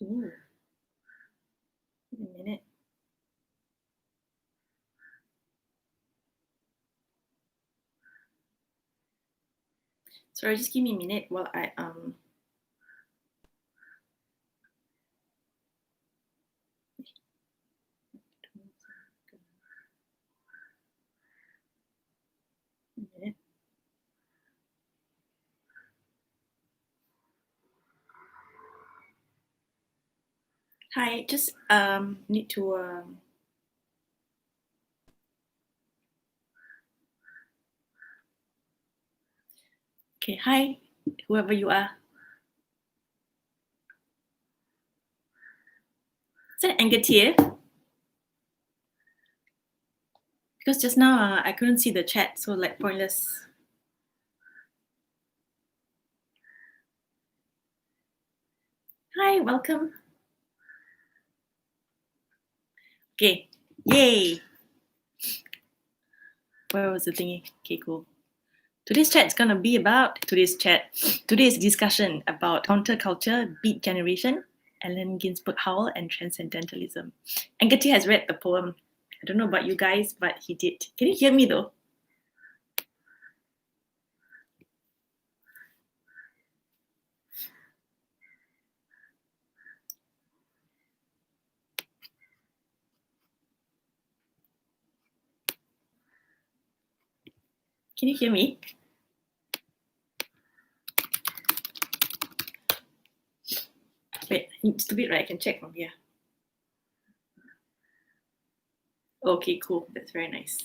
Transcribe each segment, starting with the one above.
Ooh. Wait a minute. Sorry, just give me a minute while I minute. Hi, just need to okay, hi, whoever you are. Is that Angetia? Because just now I couldn't see the chat, so like pointless. Hi, welcome. Okay, yay. Where was the thingy? Okay, cool. Today's discussion about counterculture, beat generation, Allen Ginsberg Howell, and transcendentalism. Angetia has read the poem. I don't know about you guys, but he did. Can you hear me though? Can you hear me? Wait, stupid, right? I can check from here. Okay, cool. That's very nice.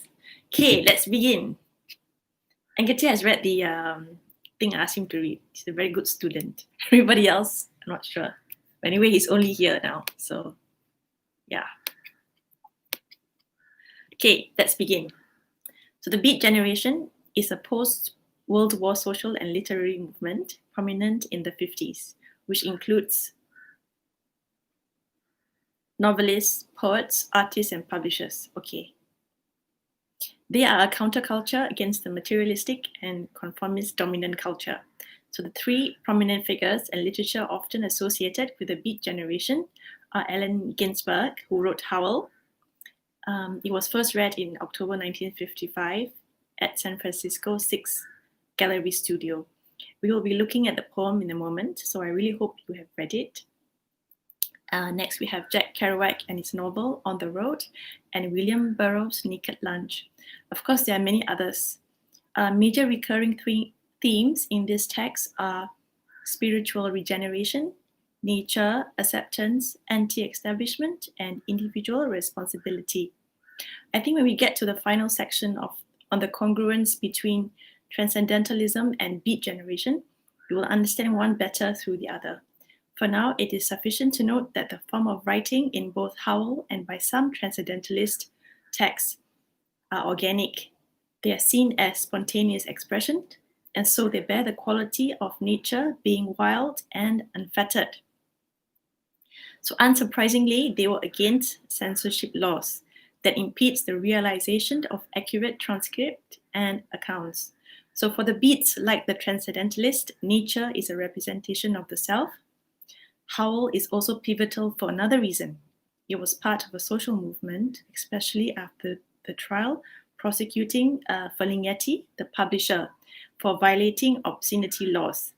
Okay, let's begin. Angetia has read the thing I asked him to read. He's a very good student. Everybody else, I'm not sure. But anyway, he's only here now. So, yeah. Okay, let's begin. So, the Beat Generation is a post-World War social and literary movement prominent in the 50s, which includes novelists, poets, artists, and publishers. Okay. They are a counterculture against the materialistic and conformist dominant culture. So the three prominent figures in literature often associated with the Beat Generation are Allen Ginsberg, who wrote Howl. It was first read in October 1955 at San Francisco 6 Gallery Studio. We will be looking at the poem in a moment, so I really hope you have read it. Next, we have Jack Kerouac and his novel On the Road, and William Burroughs' Naked Lunch. Of course, there are many others. Major recurring themes in this text are spiritual regeneration, nature, acceptance, anti-establishment, and individual responsibility. I think when we get to the final section on the congruence between transcendentalism and beat generation, we will understand one better through the other. For now, it is sufficient to note that the form of writing in both Howell and by some transcendentalist texts are organic. They are seen as spontaneous expression, and so they bear the quality of nature being wild and unfettered. So unsurprisingly, they were against censorship laws that impedes the realization of accurate transcript and accounts. So for the beats, like the transcendentalist, nature is a representation of the self. Howell is also pivotal for another reason. It was part of a social movement, especially after the trial prosecuting Ferlinghetti, the publisher, for violating obscenity laws.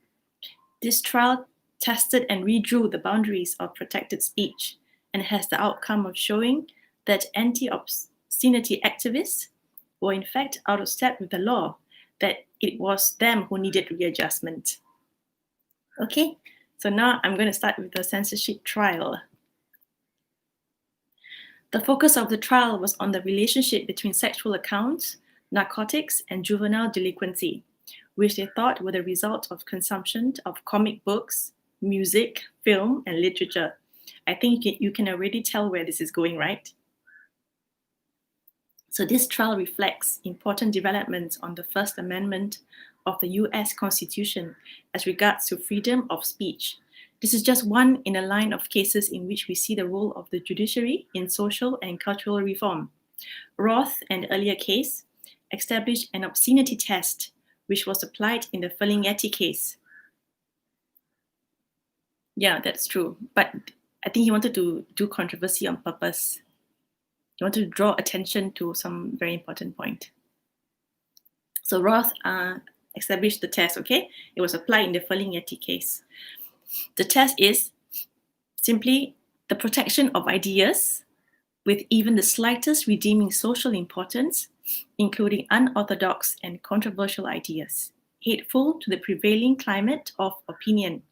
This trial tested and redrew the boundaries of protected speech and has the outcome of showing that anti-obscenity activists were in fact out of step with the law, that it was them who needed readjustment. Okay, so now I'm going to start with the censorship trial. The focus of the trial was on the relationship between sexual accounts, narcotics, and juvenile delinquency, which they thought were the result of consumption of comic books, music, film, and literature. I think you can already tell where this is going, right? So this trial reflects important developments on the First Amendment of the US Constitution as regards to freedom of speech. This is just one in a line of cases in which we see the role of the judiciary in social and cultural reform. Roth, an earlier case, established an obscenity test, which was applied in the Ferlinghetti case. Yeah, that's true. But I think he wanted to do controversy on purpose. He wanted to draw attention to some very important point. So Roth established the test, okay? It was applied in the Ferlinghetti case. The test is simply the protection of ideas with even the slightest redeeming social importance, including unorthodox and controversial ideas, hateful to the prevailing climate of opinion.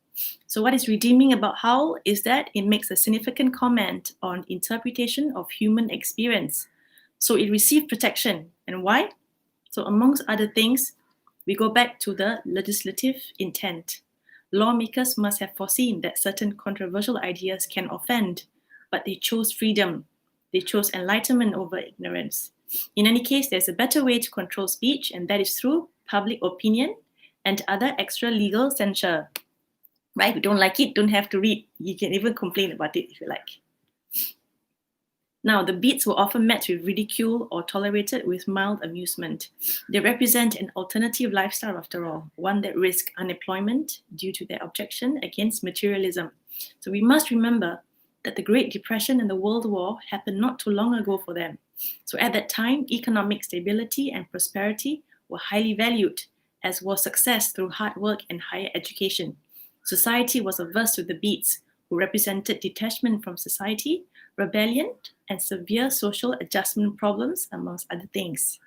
So what is redeeming about Howl is that it makes a significant comment on interpretation of human experience. So it received protection. And why? So amongst other things, we go back to the legislative intent. Lawmakers must have foreseen that certain controversial ideas can offend, but they chose freedom. They chose enlightenment over ignorance. In any case, there's a better way to control speech, and that is through public opinion and other extra legal censure. Right? If you don't like it, don't have to read. You can even complain about it if you like. Now, the beats were often met with ridicule or tolerated with mild amusement. They represent an alternative lifestyle, after all, one that risks unemployment due to their objection against materialism. So we must remember that the Great Depression and the World War happened not too long ago for them. So at that time, economic stability and prosperity were highly valued, as was success through hard work and higher education. Society was averse to the beats, who represented detachment from society, rebellion, and severe social adjustment problems, amongst other things.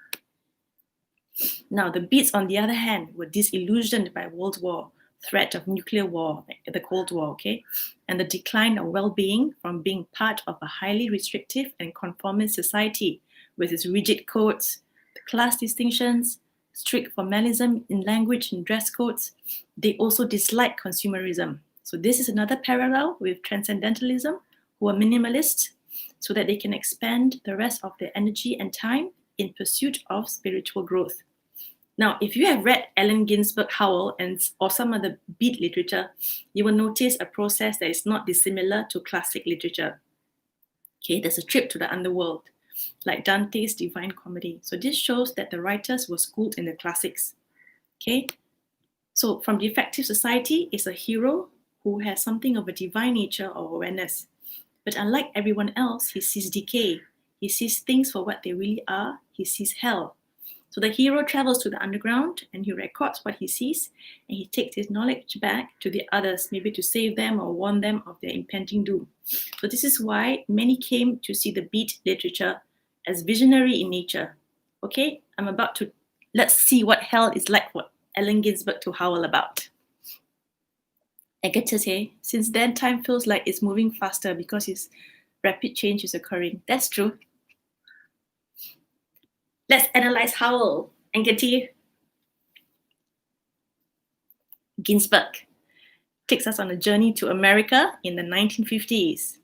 Now, the beats, on the other hand, were disillusioned by World War, threat of nuclear war, the Cold War, okay, and the decline of well-being from being part of a highly restrictive and conformist society with its rigid codes, the class distinctions, strict formalism in language and dress codes. They also dislike consumerism. So this is another parallel with transcendentalism, who are minimalists, so that they can expend the rest of their energy and time in pursuit of spiritual growth. Now, if you have read Allen Ginsberg, Howl, or some other beat literature, you will notice a process that is not dissimilar to classic literature. Okay, there's a trip to the underworld, like Dante's Divine Comedy. So this shows that the writers were schooled in the classics. Okay, so from Defective Society is a hero who has something of a divine nature or awareness. But unlike everyone else, he sees decay. He sees things for what they really are. He sees hell. So the hero travels to the underground and he records what he sees, and he takes his knowledge back to the others, maybe to save them or warn them of their impending doom. So this is why many came to see the beat literature as visionary in nature. Okay, let's see what hell is like for Allen Ginsberg to howl about. Agathe, since then time feels like it's moving faster because its rapid change is occurring. That's true. Let's analyze Howl. Agathe. Ginsberg takes us on a journey to America in the 1950s,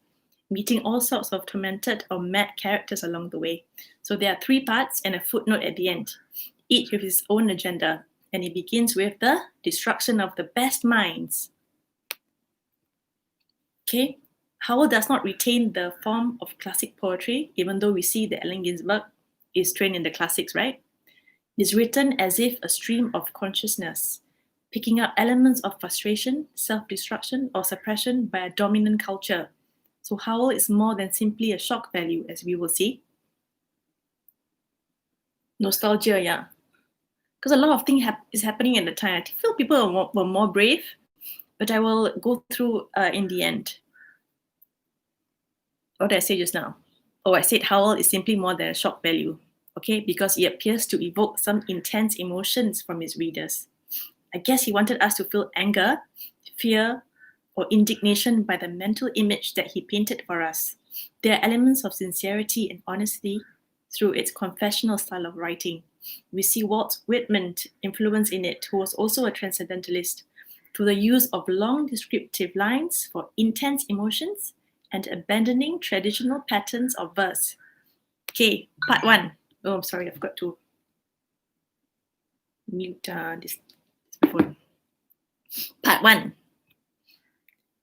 meeting all sorts of tormented or mad characters along the way. So there are 3 parts and a footnote at the end, each with its own agenda. And it begins with the destruction of the best minds. Okay, Howl does not retain the form of classic poetry, even though we see that Allen Ginsberg is trained in the classics, right? It is written as if a stream of consciousness, picking up elements of frustration, self-destruction, or suppression by a dominant culture. So Howl is more than simply a shock value, as we will see. Nostalgia, yeah. Because a lot of things is happening at the time. I feel people were more brave, but I will go through in the end. What did I say just now? Oh, I said Howl is simply more than a shock value, okay? Because he appears to evoke some intense emotions from his readers. I guess he wanted us to feel anger, fear, or indignation by the mental image that he painted for us. There are elements of sincerity and honesty through its confessional style of writing. We see Walt Whitman's influence in it, who was also a transcendentalist, through the use of long descriptive lines for intense emotions and abandoning traditional patterns of verse. Okay, part 1. Oh, I'm sorry, I forgot to mute this phone. Part 1.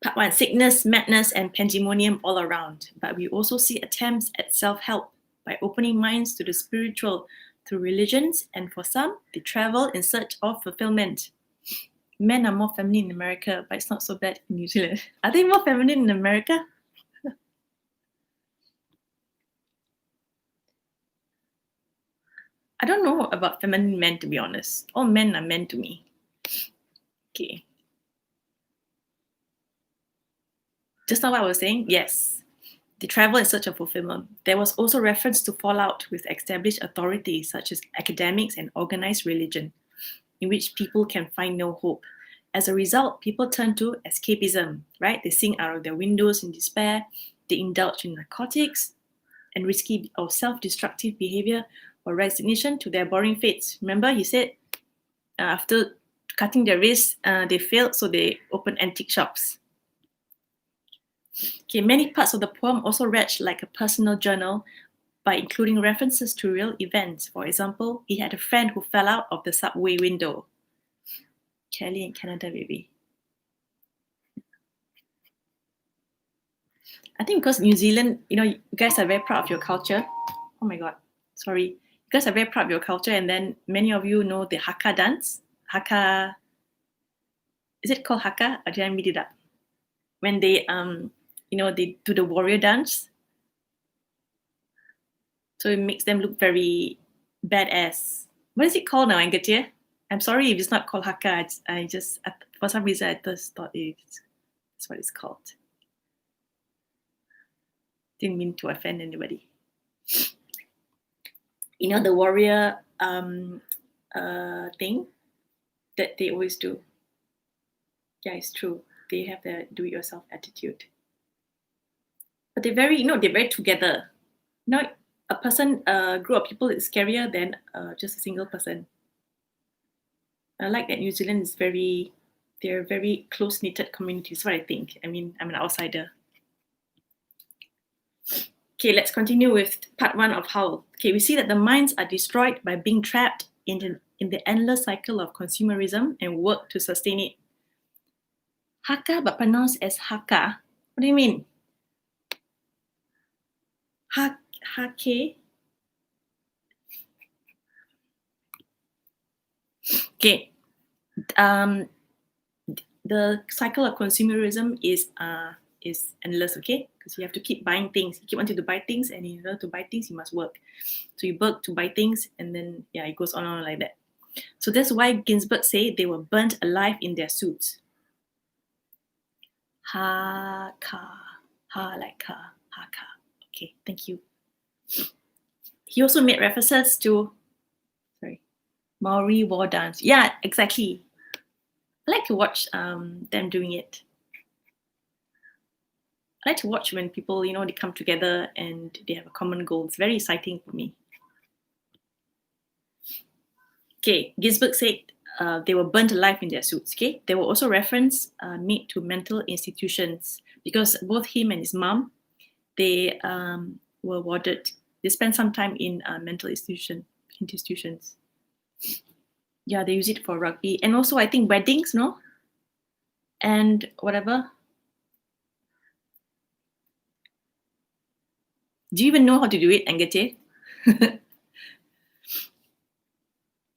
Part 1, sickness, madness, and pandemonium all around. But we also see attempts at self-help by opening minds to the spiritual through religions, and for some, they travel in search of fulfillment. Men are more feminine in America, but it's not so bad in New Zealand. Are they more feminine in America? I don't know about feminine men, to be honest. All men are men to me. Okay. Just now what I was saying, yes. They travel in search of fulfillment. There was also reference to fallout with established authorities such as academics and organized religion, in which people can find no hope. As a result, people turn to escapism, right? They sink out of their windows in despair, they indulge in narcotics and risky or self-destructive behavior or resignation to their boring fates. Remember, he said after cutting their wrists, they failed, so they opened antique shops. Okay, many parts of the poem also read like a personal journal by including references to real events. For example, he had a friend who fell out of the subway window. Kelly in Canada, baby. I think because New Zealand, you guys are very proud of your culture. Oh my God, sorry. You guys are very proud of your culture, and then many of you know the Haka dance. Haka, is it called Haka? Or did I made it up? When they, they do the warrior dance. So it makes them look very badass. What is it called now, Angatia? I'm sorry if it's not called Haka. I just, for some reason, I just thought that's what it's called. Didn't mean to offend anybody. The warrior thing that they always do. Yeah, it's true. They have the do-it-yourself attitude. But they're very together. A person, a group of people is scarier than just a single person. I like that New Zealand is they're very close-knitted communities, what I think. I mean, I'm an outsider. Okay, let's continue with part 1 of Howl. Okay, we see that the minds are destroyed by being trapped in the endless cycle of consumerism and work to sustain it. Haka, but pronounced as Haka. What do you mean? Hake? Okay. The cycle of consumerism is endless, okay? Because you have to keep buying things. You keep wanting to buy things, and in order to buy things, you must work. So you work to buy things, and then it goes on and on like that. So that's why Ginsberg said they were burnt alive in their suits. Haka, like ka, haka. Okay, thank you. He also made references to Maori war dance. Yeah, exactly. I like to watch them doing it. I like to watch when people, they come together and they have a common goal. It's very exciting for me. Okay, Ginsberg said they were burnt alive in their suits. Okay, there were also reference made to mental institutions because both him and his mom, they were warded. They spent some time in mental institutions. Yeah, they use it for rugby and also I think weddings, no? And whatever. Do you even know how to do it, Angate?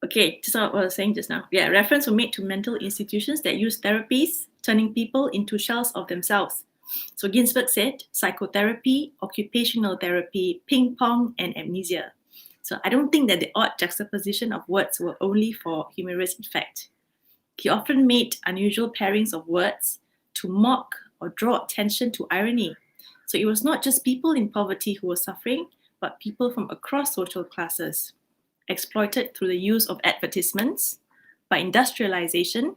Okay, just what I was saying just now. Yeah, reference were made to mental institutions that use therapies, turning people into shells of themselves. So Ginsberg said psychotherapy, occupational therapy, ping pong, and amnesia. So I don't think that the odd juxtaposition of words were only for humorous effect. He often made unusual pairings of words to mock or draw attention to irony. So it was not just people in poverty who were suffering, but people from across social classes, exploited through the use of advertisements, by industrialization,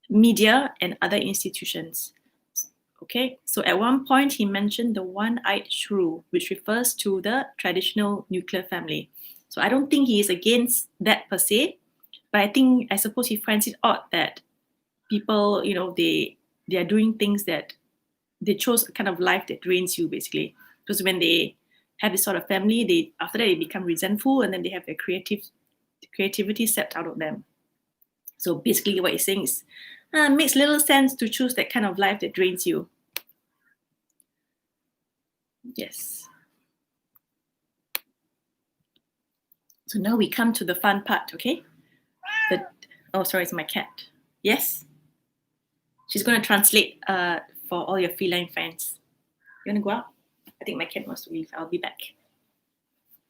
media, and other institutions. Okay, so at one point he mentioned the one-eyed shrew, which refers to the traditional nuclear family. So I don't think he is against that per se, but I suppose he finds it odd that people, they are doing things that they chose a kind of life that drains you, basically. Because when they have this sort of family, after that they become resentful, and then they have their creativity sapped out of them. So basically what he's saying is, makes little sense to choose that kind of life that drains you. Yes. So now we come to the fun part, okay? Oh, sorry, it's my cat. Yes? She's going to translate for all your feline friends. You want to go out? I think my cat wants to leave. I'll be back.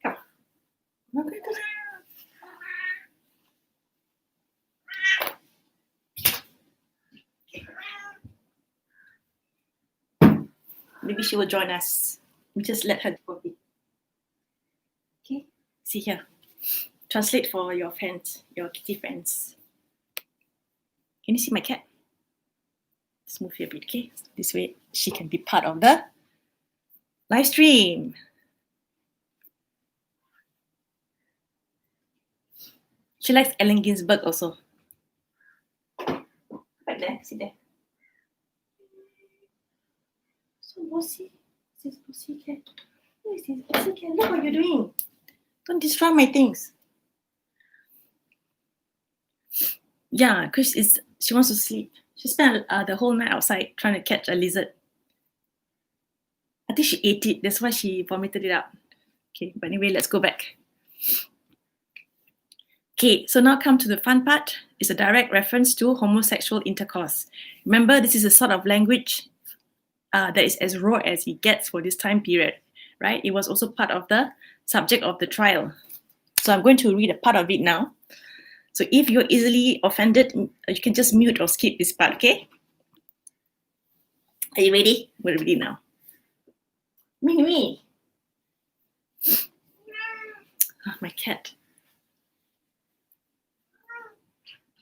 Come. maybe she will join us. We just let her go a bit. Okay, see here. Translate for your friends, your kitty friends. Can you see my cat? Let's move here a bit, okay? This way she can be part of the live stream. She likes Allen Ginsberg also. Right there, see there. So bossy. This bossy cat. Who is this bossy cat? Look what you're doing. Don't destroy my things. Yeah, Chris she wants to sleep. She spent the whole night outside trying to catch a lizard. I think she ate it. That's why she vomited it out. Okay, but anyway, let's go back. Okay, so now come to the fun part. It's a direct reference to homosexual intercourse. Remember, this is a sort of language that is as raw as it gets for this time period, right? It was also part of the subject of the trial. So I'm going to read a part of it now. So if you're easily offended, you can just mute or skip this part, okay? Are you ready? We're ready now. Me. Oh, my cat.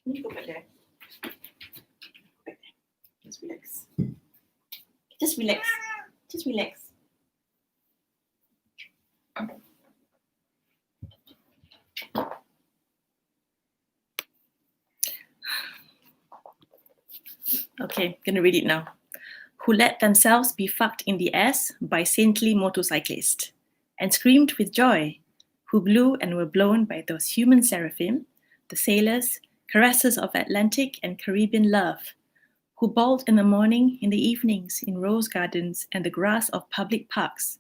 Let me go back there. Just relax. Just relax. Just relax. Okay, gonna read it now. Who let themselves be fucked in the ass by saintly motorcyclists, and screamed with joy, who blew and were blown by those human seraphim, the sailors, caresses of Atlantic and Caribbean love, who bawled in the morning, in the evenings, in rose gardens and the grass of public parks,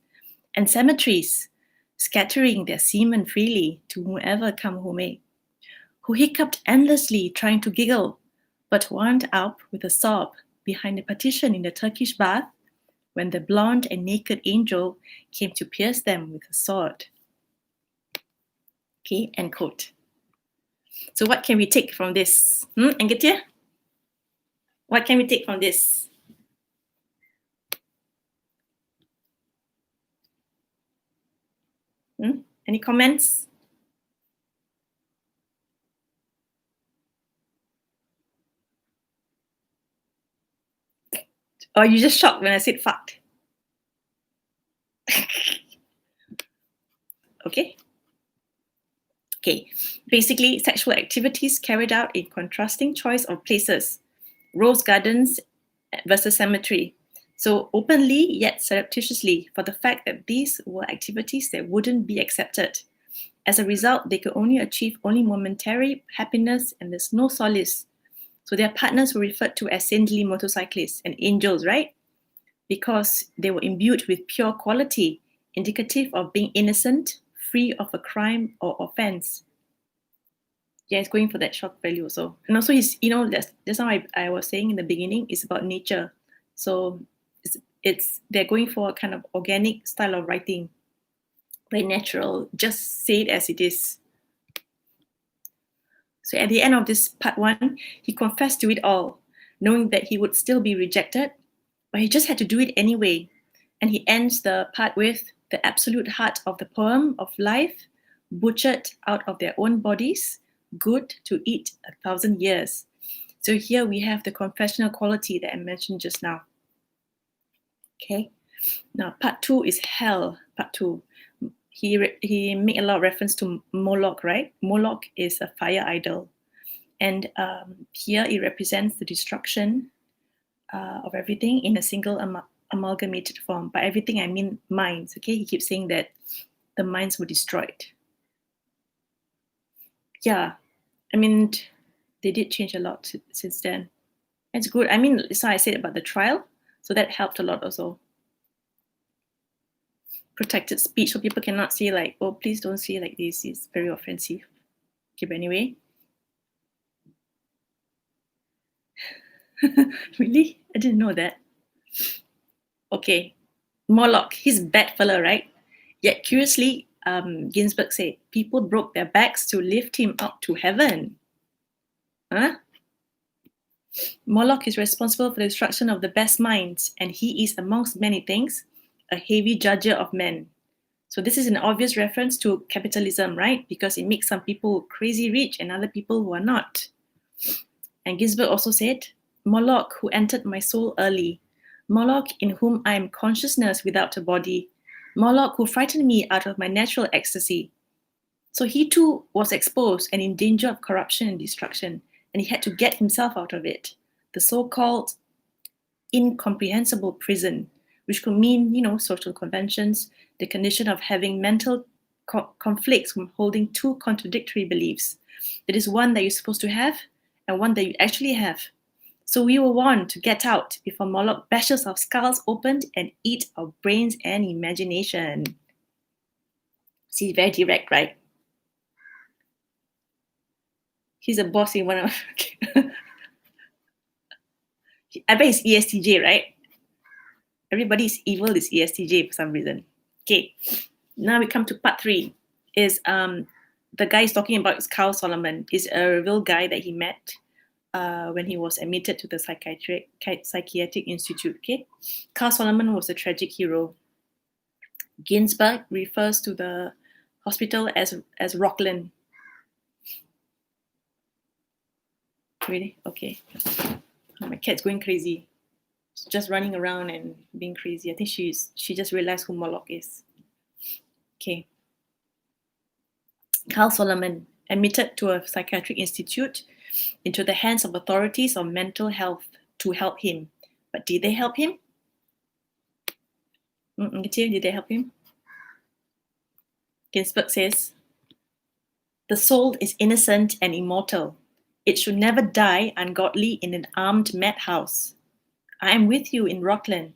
and cemeteries, scattering their semen freely to whoever come who may, who hiccuped endlessly trying to giggle, but wound up with a sob behind a partition in the Turkish bath when the blonde and naked angel came to pierce them with a sword. Okay, end quote. So what can we take from this? Anggetia? What can we take from this? Any comments? Or you just shocked when I said fucked? Okay. Okay, basically sexual activities carried out in contrasting choice of places, rose gardens versus cemetery. So openly yet surreptitiously for the fact that these were activities that wouldn't be accepted. As a result, they could only achieve only momentary happiness and there's no solace. So their partners were referred to as saintly motorcyclists and angels, right? Because they were imbued with pure quality, indicative of being innocent, free of a crime or offense. Yeah, it's going for that shock value also. And also, that's how I was saying in the beginning, it's about nature. So they're going for a kind of organic style of writing, very natural, just say it as it is. So at the end of this part 1, he confessed to it all, knowing that he would still be rejected, but he just had to do it anyway. And he ends the part with the absolute heart of the poem of life, butchered out of their own bodies, good to eat 1,000 years. So here we have the confessional quality that I mentioned just now. Okay, now part 2 is hell. Part 2, he made a lot of reference to Moloch, right? Moloch is a fire idol, and here it represents the destruction of everything in a single amalgamated form. By everything I mean minds. Okay, he keeps saying that the minds were destroyed. Yeah, I mean they did change a lot since then. It's good. I mean, it's how I said about the trial, so that helped a lot also. Protected speech, so people cannot say like, oh, please don't say like this, it's very offensive. Okay, but anyway. Really? I didn't know that. Okay, Moloch, he's a bad fella, right? Yet curiously, Ginsberg said, people broke their backs to lift him up to heaven. Huh? Moloch is responsible for the destruction of the best minds, and he is, amongst many things, a heavy judger of men. So this is an obvious reference to capitalism, right? Because it makes some people crazy rich and other people who are not. And Ginsberg also said, Moloch, who entered my soul early, Moloch, in whom I am consciousness without a body, Moloch, who frightened me out of my natural ecstasy. So he too was exposed and in danger of corruption and destruction, and he had to get himself out of it. The so-called incomprehensible prison, which could mean, social conventions, the condition of having mental conflicts from holding two contradictory beliefs. That is one that you're supposed to have and one that you actually have. So we were warned to get out before Moloch bashes our skulls open and eat our brains and imagination. See, very direct, right? He's a boss in one of... I bet it's ESTJ, right? Everybody's evil is ESTJ for some reason. Okay, now we come to part 3. Is the guy he's talking about is Carl Solomon. Is a real guy that he met when he was admitted to the psychiatric institute. Okay, Carl Solomon was a tragic hero. Ginsberg refers to the hospital as Rockland. Really? Okay. Oh, my cat's going crazy. She's just running around and being crazy. I think she just realized who Moloch is. Okay. Carl Solomon, admitted to a psychiatric institute into the hands of authorities of mental health to help him. But did they help him? Did they help him? Ginsberg says, the soul is innocent and immortal. It should never die ungodly in an armed madhouse. I am with you in Rockland,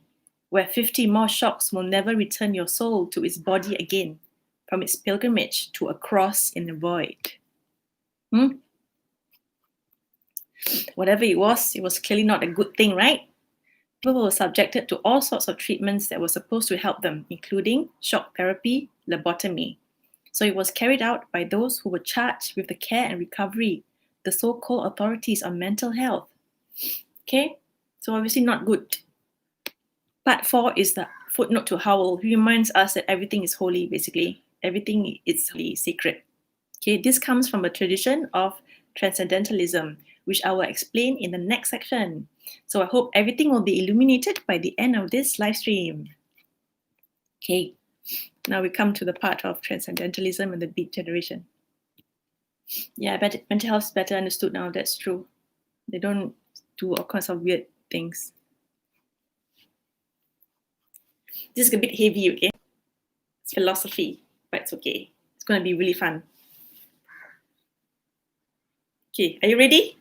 where 50 more shocks will never return your soul to its body again from its pilgrimage to a cross in the void. Whatever it was clearly not a good thing, right? People were subjected to all sorts of treatments that were supposed to help them, including shock therapy, lobotomy. So it was carried out by those who were charged with the care and recovery, the so-called authorities on mental health. Okay, so obviously not good. Part 4 is the footnote to Howell. He reminds us that everything is holy, basically. Everything is holy, sacred. Okay, this comes from a tradition of transcendentalism, which I will explain in the next section. So I hope everything will be illuminated by the end of this live stream. Okay, now we come to the part of transcendentalism and the Beat Generation. Yeah, I bet mental health is better understood now. That's true. They don't do all kinds of weird things. This is a bit heavy, okay? It's philosophy, but it's okay. It's going to be really fun. Okay, are you ready?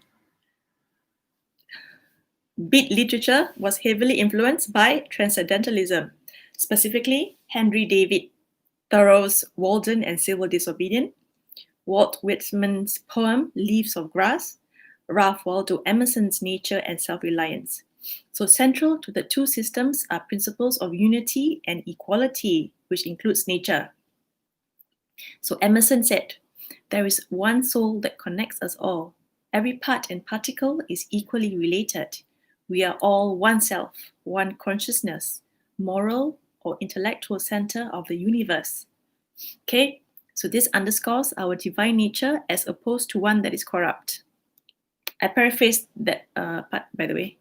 Beat literature was heavily influenced by transcendentalism, specifically Henry David Thoreau's Walden and Civil Disobedience, Walt Whitman's poem Leaves of Grass, Ralph Waldo Emerson's Nature and Self-Reliance. So central to the two systems are principles of unity and equality, which includes nature. So Emerson said, there is one soul that connects us all. Every part and particle is equally related. We are all one self, one consciousness, moral or intellectual center of the universe. Okay, so this underscores our divine nature as opposed to one that is corrupt. I paraphrased that part, by the way.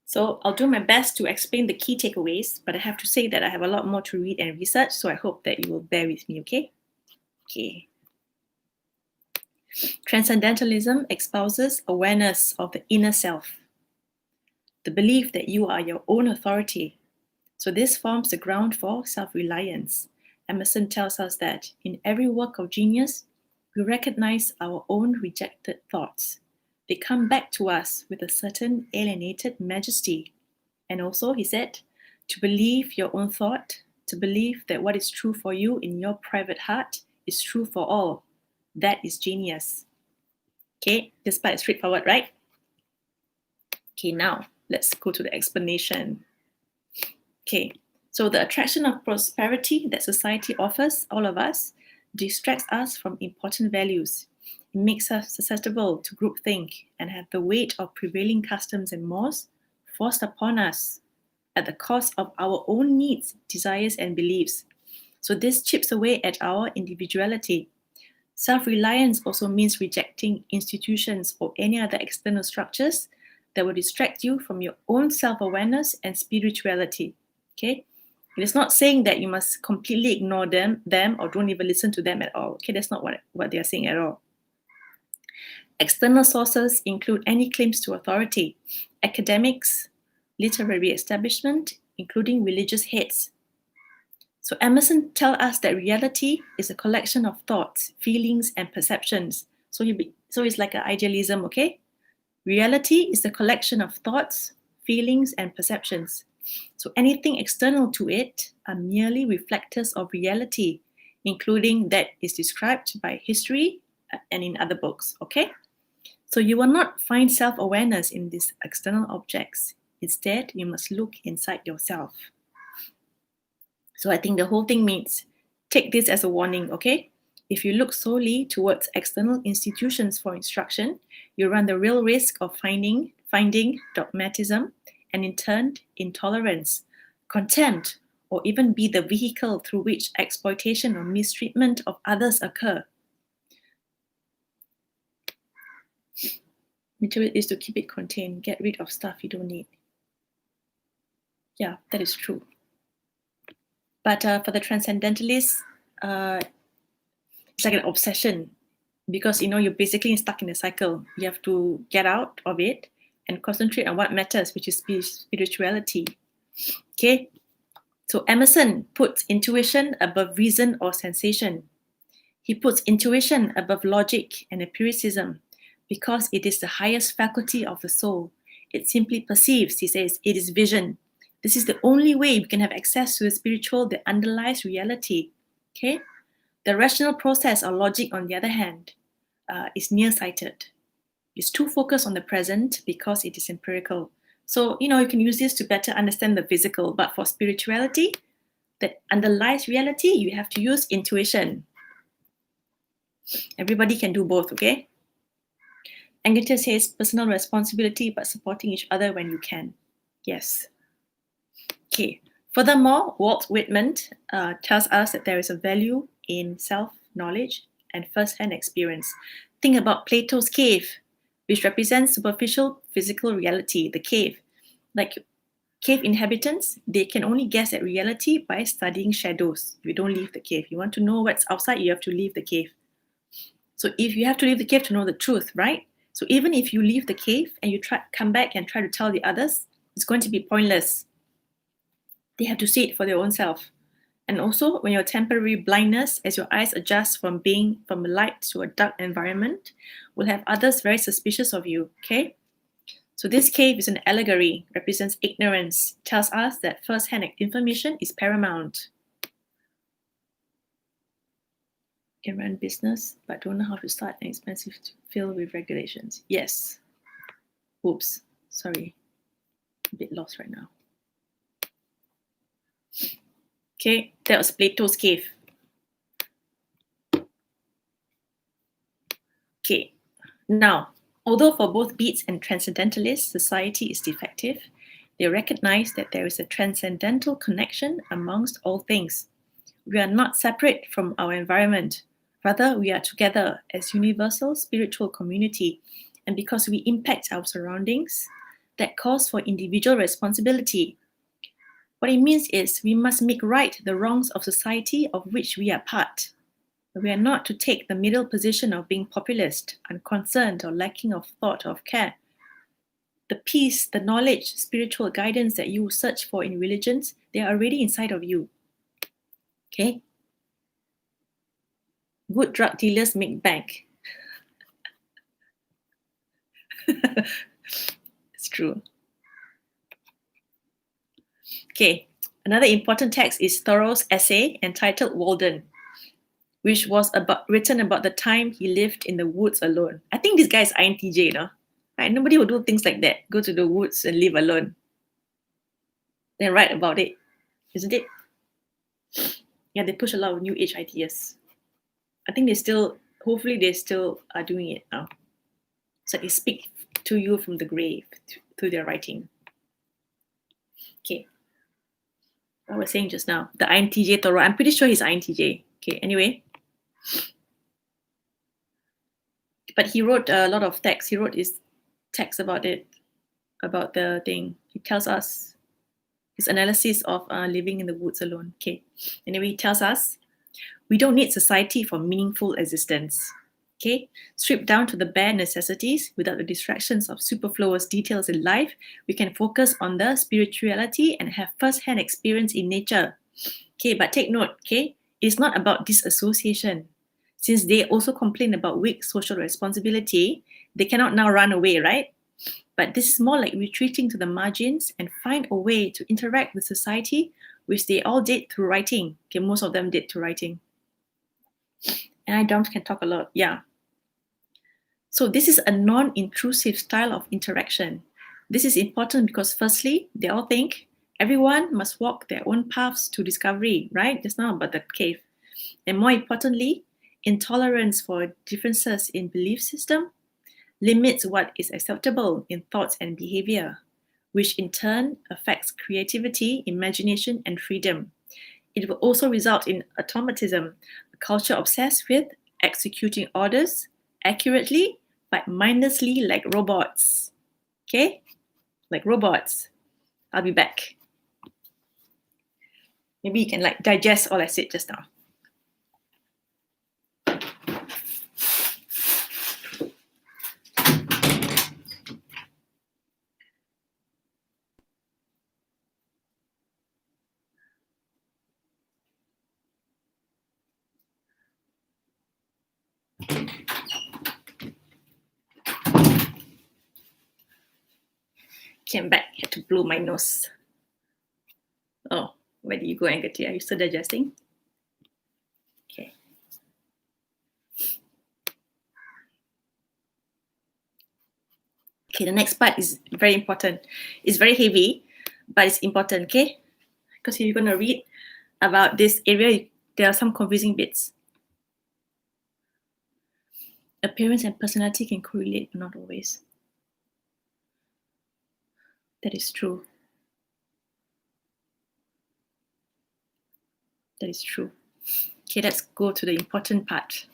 So I'll do my best to explain the key takeaways, but I have to say that I have a lot more to read and research, so I hope that you will bear with me, okay? Okay. Transcendentalism espouses awareness of the inner self, the belief that you are your own authority. So this forms the ground for self-reliance. Emerson tells us that in every work of genius, we recognize our own rejected thoughts. They come back to us with a certain alienated majesty. And also, he said, to believe your own thought, to believe that what is true for you in your private heart is true for all. That is genius. Okay, this part is straightforward, right? Okay, now let's go to the explanation. Okay, so the attraction of prosperity that society offers all of us distracts us from important values. It makes us susceptible to groupthink and have the weight of prevailing customs and mores forced upon us at the cost of our own needs, desires, and beliefs. So this chips away at our individuality. Self-reliance also means rejecting institutions or any other external structures that will distract you from your own self-awareness and spirituality. Okay? It is not saying that you must completely ignore them or don't even listen to them at all. Okay, that's not what they are saying at all. External sources include any claims to authority, academics, literary establishment, including religious heads. So Emerson tells us that reality is a collection of thoughts, feelings, and perceptions. So it's like an idealism, okay? Reality is a collection of thoughts, feelings, and perceptions. So anything external to it are merely reflectors of reality, including that is described by history and in other books, okay? So you will not find self-awareness in these external objects. Instead, you must look inside yourself. So I think the whole thing means take this as a warning, okay? If you look solely towards external institutions for instruction, you run the real risk of finding dogmatism and in turn intolerance, contempt, or even be the vehicle through which exploitation or mistreatment of others occur. Material is to keep it contained, get rid of stuff you don't need. Yeah, that is true. But for the transcendentalists, it's like an obsession because, you're basically stuck in a cycle. You have to get out of it and concentrate on what matters, which is spirituality. Okay? So Emerson puts intuition above reason or sensation. He puts intuition above logic and empiricism because it is the highest faculty of the soul. It simply perceives, he says, it is vision. This is the only way we can have access to the spiritual that underlies reality. Okay? The rational process or logic, on the other hand, is nearsighted. It's too focused on the present because it is empirical. So, you can use this to better understand the physical, but for spirituality that underlies reality, you have to use intuition. Everybody can do both, okay? Angleton says personal responsibility, but supporting each other when you can. Yes. Okay. Furthermore, Walt Whitman tells us that there is a value in self-knowledge and first-hand experience. Think about Plato's cave, which represents superficial physical reality, the cave. Like cave inhabitants, they can only guess at reality by studying shadows. You don't leave the cave. You want to know what's outside, you have to leave the cave. So if you have to leave the cave to know the truth, right? So even if you leave the cave and you come back and try to tell the others, it's going to be pointless. They have to see it for their own self. And also, when your temporary blindness, as your eyes adjust from being from a light to a dark environment, will have others very suspicious of you, okay? So this cave is an allegory, represents ignorance, tells us that first-hand information is paramount. Can run business, but don't know how to start and expensive to fill with regulations. Yes. Oops, sorry. A bit lost right now. Okay, that was Plato's cave. Okay, now, although for both Beats and Transcendentalists, society is defective, they recognize that there is a transcendental connection amongst all things. We are not separate from our environment. Rather, we are together as universal spiritual community. And because we impact our surroundings, that calls for individual responsibility. What it means is we must make right the wrongs of society of which we are part. We are not to take the middle position of being populist, unconcerned, or lacking of thought or of care. The peace, the knowledge, spiritual guidance that you search for in religions, they are already inside of you. Okay? Good drug dealers make bank. It's true. Okay, another important text is Thoreau's essay entitled Walden, which was written about the time he lived in the woods alone. I think this guy is INTJ, right? Nobody would do things like that. Go to the woods and live alone. Then write about it, isn't it? Yeah, they push a lot of new age ideas. I think they still hopefully they still are doing it now. So they speak to you from the grave through their writing. Okay. What I was saying just now, the INTJ Toro. I'm pretty sure he's INTJ. Okay, anyway. But he wrote a lot of text. He wrote his text about it, about the thing. He tells us his analysis of living in the woods alone. Okay. Anyway, he tells us, we don't need society for meaningful existence. Okay, stripped down to the bare necessities without the distractions of superfluous details in life, we can focus on the spirituality and have first-hand experience in nature. Okay, but take note, okay, it's not about disassociation. Since they also complain about weak social responsibility, they cannot now run away, right? But this is more like retreating to the margins and find a way to interact with society, which they all did through writing. Okay, most of them did through writing. And I can talk a lot, yeah. So this is a non-intrusive style of interaction. This is important because firstly, they all think everyone must walk their own paths to discovery, right? Just now about the cave. And more importantly, intolerance for differences in belief system limits what is acceptable in thoughts and behavior, which in turn affects creativity, imagination, and freedom. It will also result in automatism, a culture obsessed with executing orders accurately but mindlessly like robots. Okay? Like robots. I'll be back. Maybe you can like digest all I said just now. Came back, had to blow my nose. Oh, where did you go, Angati? Are you still digesting? Okay. Okay, the next part is very important. It's very heavy, but it's important, okay? Because if you're going to read about this area, there are some confusing bits. Appearance and personality can correlate, but not always. That is true. That is true. Okay, let's go to the important part.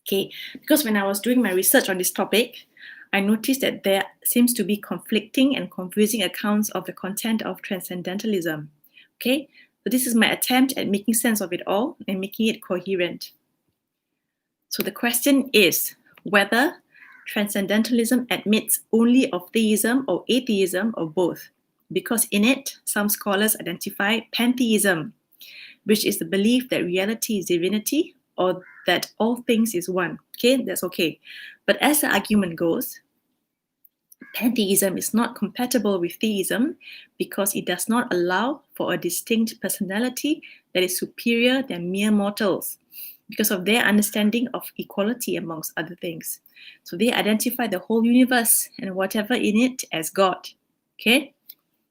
Okay, because when I was doing my research on this topic, I noticed that there seems to be conflicting and confusing accounts of the content of transcendentalism. Okay, so this is my attempt at making sense of it all and making it coherent. So the question is whether transcendentalism admits only of theism or atheism or both, because in it, some scholars identify pantheism, which is the belief that reality is divinity or that all things is one. Okay, that's okay. But as the argument goes, pantheism is not compatible with theism because it does not allow for a distinct personality that is superior than mere mortals because of their understanding of equality amongst other things. So they identify the whole universe and whatever in it as God. Okay?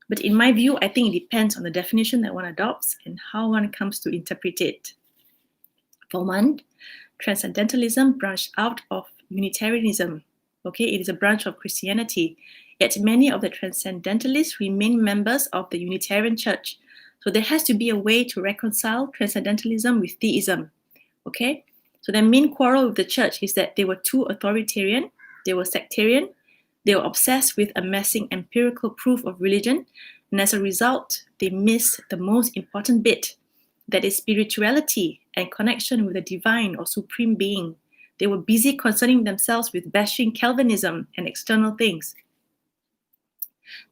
But in my view, I think it depends on the definition that one adopts and how one comes to interpret it. For one, transcendentalism branched out of Unitarianism. Okay, it is a branch of Christianity. Yet many of the transcendentalists remain members of the Unitarian Church. So there has to be a way to reconcile transcendentalism with theism. Okay, so their main quarrel with the church is that they were too authoritarian, they were sectarian, they were obsessed with amassing empirical proof of religion, and as a result, they missed the most important bit, that is spirituality and connection with the divine or supreme being. They were busy concerning themselves with bashing Calvinism and external things.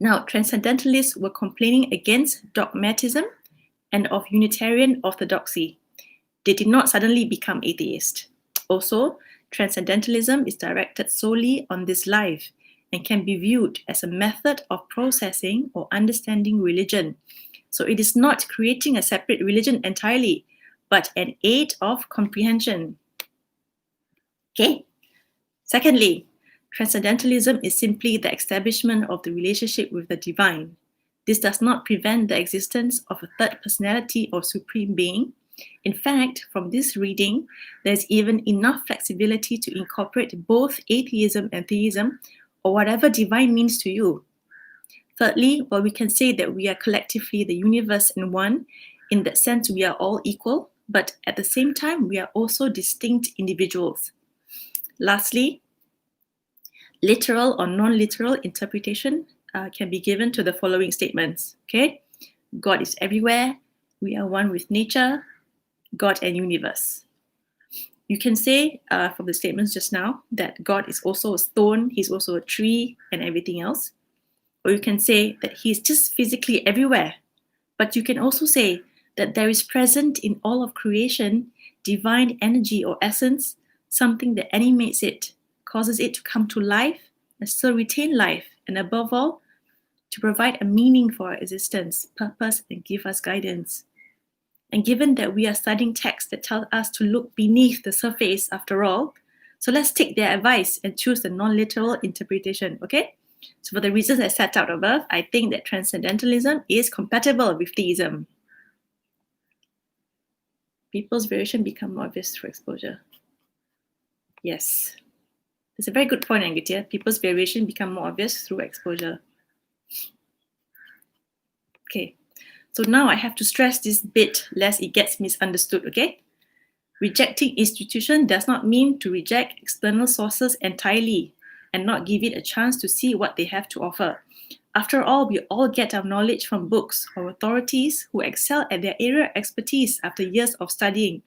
Now, transcendentalists were complaining against dogmatism and of Unitarian orthodoxy. They did not suddenly become atheist. Also, transcendentalism is directed solely on this life and can be viewed as a method of processing or understanding religion. So it is not creating a separate religion entirely, but an aid of comprehension. Okay. Secondly, transcendentalism is simply the establishment of the relationship with the divine. This does not prevent the existence of a third personality or supreme being, In fact, from this reading, there's even enough flexibility to incorporate both atheism and theism, or whatever divine means to you. Thirdly, well, we can say that we are collectively the universe in one. In that sense, we are all equal, but at the same time, we are also distinct individuals. Lastly, literal or non-literal interpretation can be given to the following statements. Okay, God is everywhere. We are one with nature, God and universe. You can say from the statements just now that God is also a stone, he's also a tree and everything else. Or you can say that he's just physically everywhere. But you can also say that there is present in all of creation divine energy or essence, something that animates it, causes it to come to life and still retain life, and above all, to provide a meaning for our existence, purpose, and give us guidance. And given that we are studying texts that tell us to look beneath the surface after all, so let's take their advice and choose the non-literal interpretation, okay? So for the reasons I set out above, I think that transcendentalism is compatible with theism. People's variation become more obvious through exposure. Yes. That's a very good point, Angitia. People's variation become more obvious through exposure. Okay. So now I have to stress this bit lest it gets misunderstood, okay? Rejecting institution does not mean to reject external sources entirely and not give it a chance to see what they have to offer. After all, we all get our knowledge from books or authorities who excel at their area of expertise after years of studying.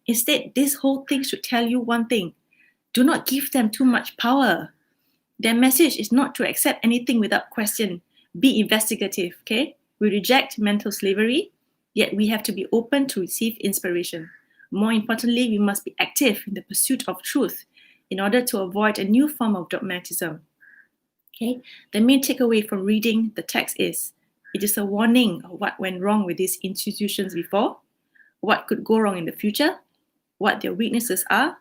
Instead, this whole thing should tell you one thing. Do not give them too much power. Their message is not to accept anything without question. Be investigative, okay? We reject mental slavery, yet we have to be open to receive inspiration. More importantly, we must be active in the pursuit of truth in order to avoid a new form of dogmatism. Okay? The main takeaway from reading the text is, it is a warning of what went wrong with these institutions before, what could go wrong in the future, what their weaknesses are.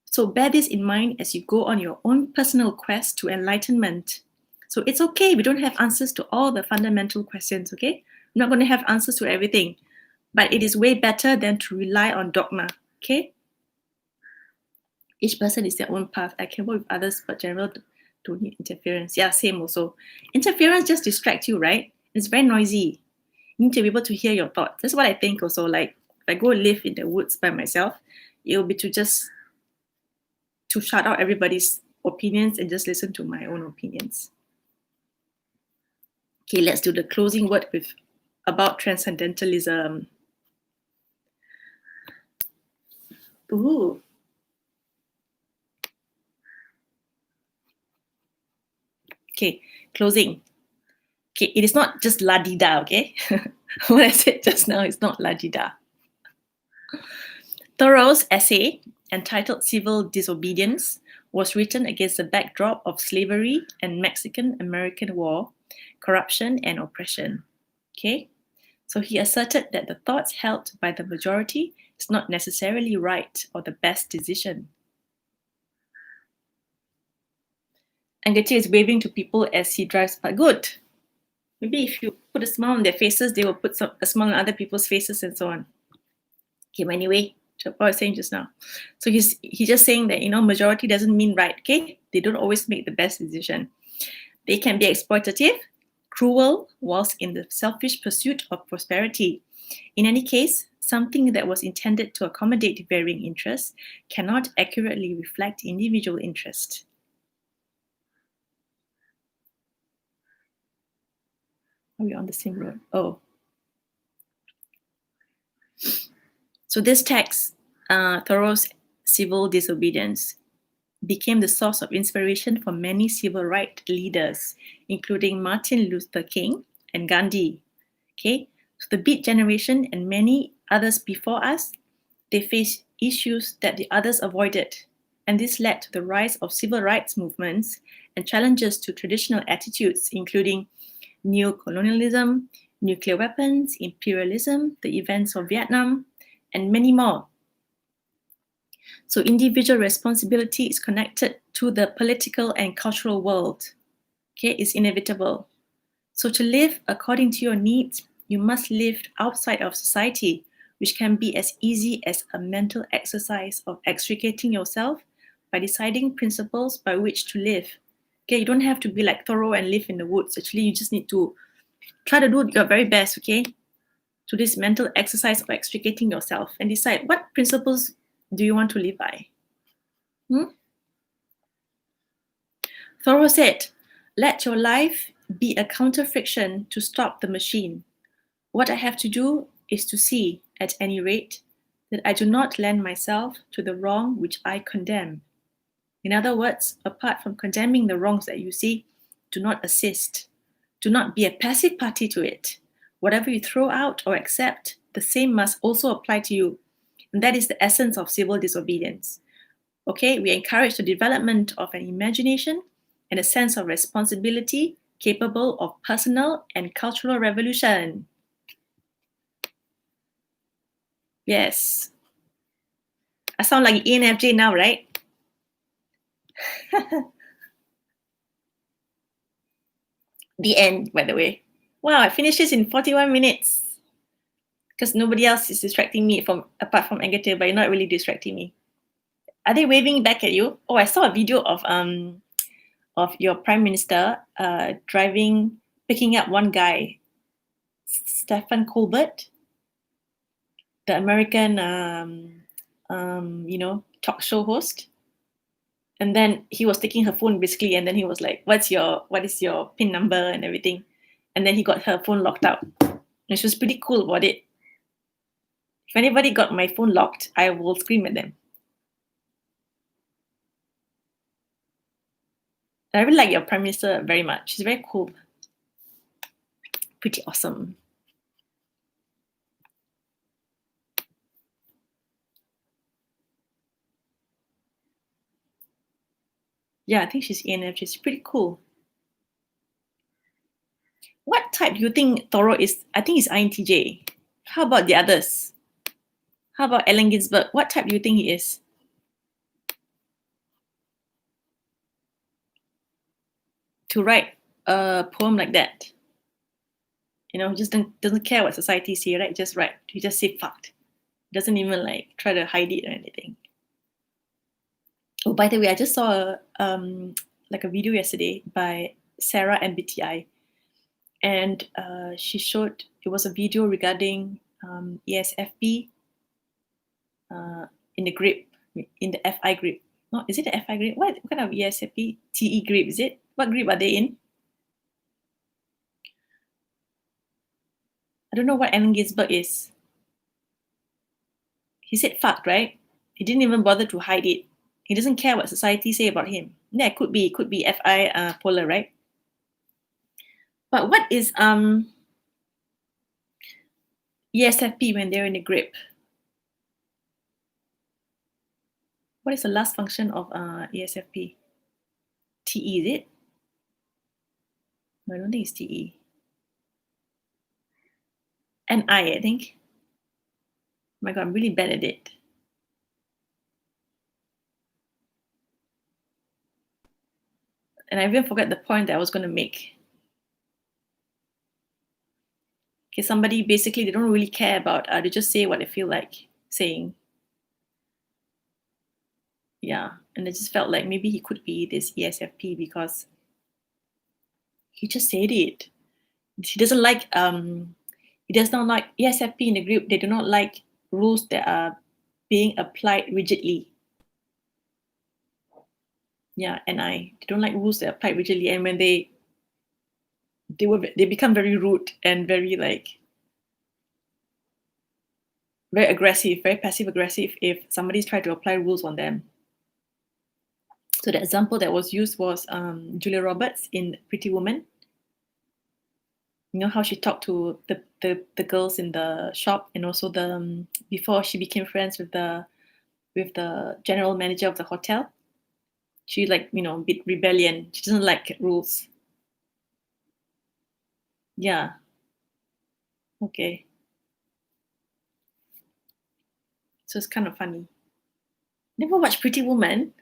So bear this in mind as you go on your own personal quest to enlightenment. So it's okay, we don't have answers to all the fundamental questions, okay? We're not going to have answers to everything, but it is way better than to rely on dogma, okay? Each person is their own path. I can work with others, but general don't need interference. Yeah, same also. Interference just distracts you, right? It's very noisy. You need to be able to hear your thoughts. That's what I think also. Like, if I go live in the woods by myself, it will be to shut out everybody's opinions and just listen to my own opinions. Okay, let's do the closing word about transcendentalism. Ooh. Okay, closing. Okay, it is not just la-di-da, okay? What I said just now is not la-di-da. Thoreau's essay, entitled Civil Disobedience, was written against the backdrop of slavery and Mexican-American War, corruption and oppression. Okay? So he asserted that the thoughts held by the majority is not necessarily right or the best decision. Angitia is waving to people as he drives by. Good. Maybe if you put a smile on their faces, they will put a smile on other people's faces and so on. Okay, but anyway, what I was saying just now. So he's just saying that, majority doesn't mean right, okay? They don't always make the best decision. They can be exploitative, cruel, whilst in the selfish pursuit of prosperity. In any case, something that was intended to accommodate varying interests cannot accurately reflect individual interest. Are we on the same road? Oh. So this text, Thoreau's Civil Disobedience, became the source of inspiration for many civil rights leaders, including Martin Luther King and Gandhi. Okay, so the Beat generation and many others before us, they faced issues that the others avoided, and this led to the rise of civil rights movements and challenges to traditional attitudes, including neocolonialism, nuclear weapons, imperialism, the events of Vietnam, and many more. So individual responsibility is connected to the political and cultural world. Okay, it's inevitable. So to live according to your needs, you must live outside of society which can be as easy as a mental exercise of extricating yourself by deciding principles by which to live. Okay, you don't have to be like thorough and live in the woods. Actually, you just need to try to do your very best, okay, to this mental exercise of extricating yourself and decide what principles do you want to live by. Thoreau said, "Let your life be a counter-friction to stop the machine. What I have to do is to see, at any rate, that I do not lend myself to the wrong which I condemn. In other words, apart from condemning the wrongs that you see, do not assist. Do not be a passive party to it. Whatever you throw out or accept, the same must also apply to you. And that is the essence of civil disobedience. Okay, we encourage the development of an imagination and a sense of responsibility capable of personal and cultural revolution." Yes. I sound like ENFJ now, right? The end, by the way. Wow, I finished this in 41 minutes. Because nobody else is distracting me apart from Agatha, but you're not really distracting me. Are they waving back at you? Oh, I saw a video of your prime minister picking up one guy, Stephen Colbert, the American talk show host. And then he was taking her phone basically, and then he was like, what is your PIN number and everything? And then he got her phone locked out. And she was pretty cool about it. If anybody got my phone locked, I will scream at them. I really like your prime minister very much. She's very cool. Pretty awesome. Yeah, I think she's ENF. She's pretty cool. What type do you think Thoreau is? I think he's INTJ. How about the others? How about Allen Ginsberg? What type do you think he is? To write a poem like that. You know, just doesn't care what society say, right? Just write. He just say fucked. Doesn't even like try to hide it or anything. Oh, by the way, I just saw like a video yesterday by Sarah MBTI, and she showed it was a video regarding ESFP in the grip, in the FI grip. No, is it the FI grip? What kind of ESFP? TE grip, is it? What grip are they in? I don't know what Allen Ginsberg is. He said fuck, right? He didn't even bother to hide it. He doesn't care what society say about him. Yeah, it could be FI polar, right? But what is ESFP when they're in the grip? What is the last function of ESFP? TE, is it? No, I don't think it's TE. NI, I think. Oh my god, I'm really bad at it. And I even forgot the point that I was going to make. Okay, somebody basically, they don't really care about, they just say what they feel like saying. Yeah, and I just felt like maybe he could be this ESFP because he just said it. He doesn't like, he does not like ESFP in the group. They do not like rules that are being applied rigidly. Yeah, and they don't like rules that are applied rigidly. And when they become very rude and very very aggressive, very passive aggressive if somebody's tried to apply rules on them. So the example that was used was Julia Roberts in Pretty Woman. You know how she talked to the girls in the shop, and also the before she became friends with the general manager of the hotel. She a bit rebellion. She doesn't like rules. Yeah. Okay. So it's kind of funny. Never watched Pretty Woman?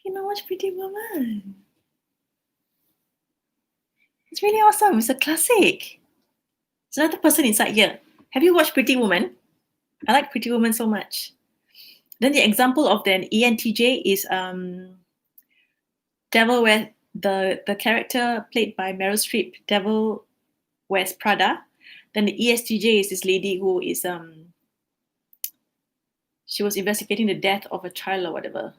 You know, watch Pretty Woman. It's really awesome. It's a classic. There's another person inside here. Have you watched Pretty Woman? I like Pretty Woman so much. Then the example of the ENTJ is Devil Wears the character played by Meryl Streep, Devil Wears Prada. Then the ESTJ is this lady who is she was investigating the death of a child or whatever.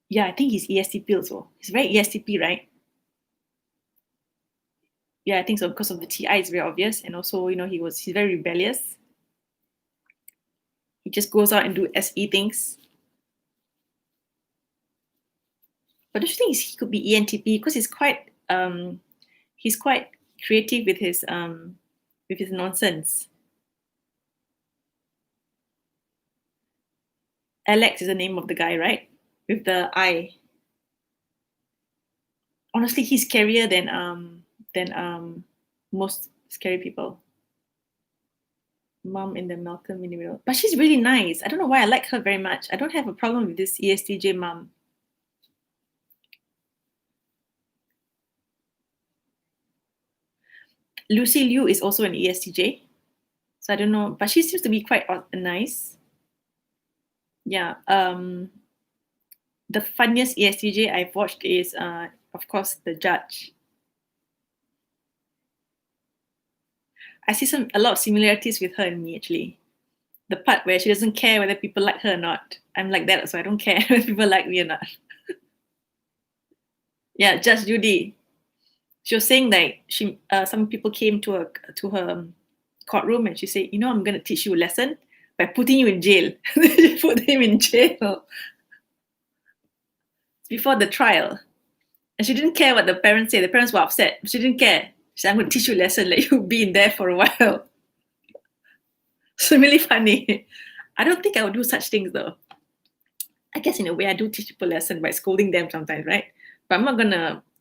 Yeah, I think he's ESTP also. He's very ESTP, right? Yeah, I think so because of the TI. It's very obvious, and also he's very rebellious. He just goes out and do SE things. But don't you think he could be ENTP because he's quite creative with his nonsense. Alex is the name of the guy, right? With the I. Honestly, he's scarier than most scary people. Mom in the Malcolm in the Middle. But she's really nice. I don't know why I like her very much. I don't have a problem with this ESTJ mom. Lucy Liu is also an ESTJ. So I don't know, but she seems to be quite nice. Yeah. The funniest ESTJ I've watched is, of course, The Judge. I see a lot of similarities with her and me, actually. The part where she doesn't care whether people like her or not. I'm like that, so I don't care whether people like me or not. Yeah, Judge Judy. She was saying that some people came to her courtroom and she said, I'm going to teach you a lesson by putting you in jail. She put him in jail before the trial. And she didn't care what the parents said. The parents were upset. She didn't care. She said, I'm going to teach you a lesson, let you be in there for a while. So really funny. I don't think I would do such things though. I guess in a way I do teach people a lesson by scolding them sometimes, right? But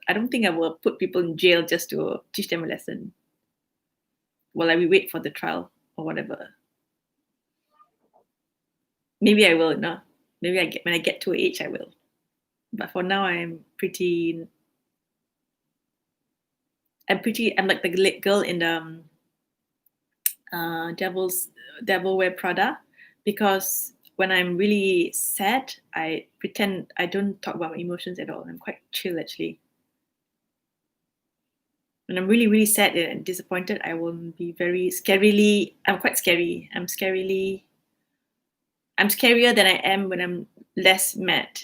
I don't think I will put people in jail just to teach them a lesson while we wait for the trial or whatever. Maybe I will, no. Maybe when I get to age, I will. But for now, I'm like the girl in the Devil Wear Prada, because when I'm really sad, I pretend I don't talk about my emotions at all. I'm quite chill, actually. When I'm really, really sad and disappointed, I will be I'm quite scary. I'm scarier than I am when I'm less mad.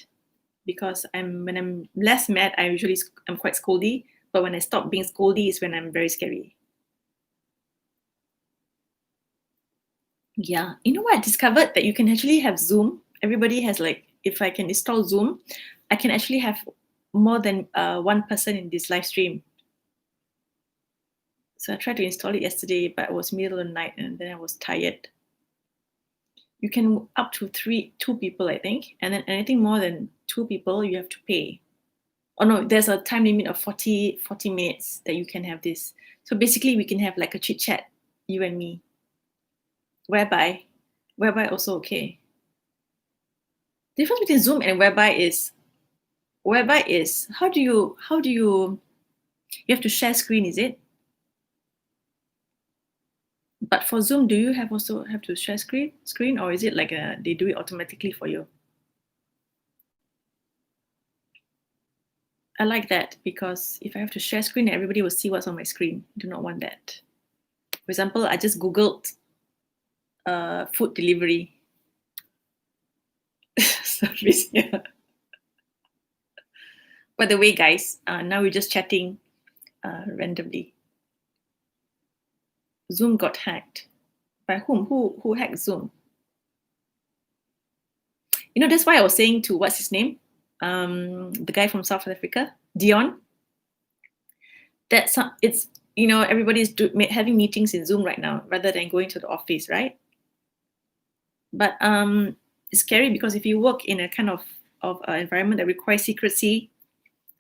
Because when I'm less mad, I'm quite scoldy. But when I stop being scoldy is when I'm very scary. Yeah. You know what I discovered? That you can actually have Zoom. Everybody has if I can install Zoom, I can actually have more than one person in this live stream. So I tried to install it yesterday, but it was middle of the night and then I was tired. You can up to two people, I think. And then anything more than two people, you have to pay. Oh no, there's a time limit of 40 minutes that you can have this. So basically we can have like a chit chat, you and me. Whereby also okay. The difference between Zoom and whereby is how do you have to share screen, is it? But for Zoom, do you also have to share screen, or is it like they do it automatically for you? I like that because if I have to share screen, everybody will see what's on my screen. I do not want that. For example, I just Googled food delivery service here. By the way, guys, now we're just chatting randomly. Zoom got hacked. By whom? Who hacked Zoom? That's why I was saying to what's his name? The guy from South Africa, Dion. Everybody's having meetings in Zoom right now rather than going to the office, right? But it's scary because if you work in a kind of environment that requires secrecy,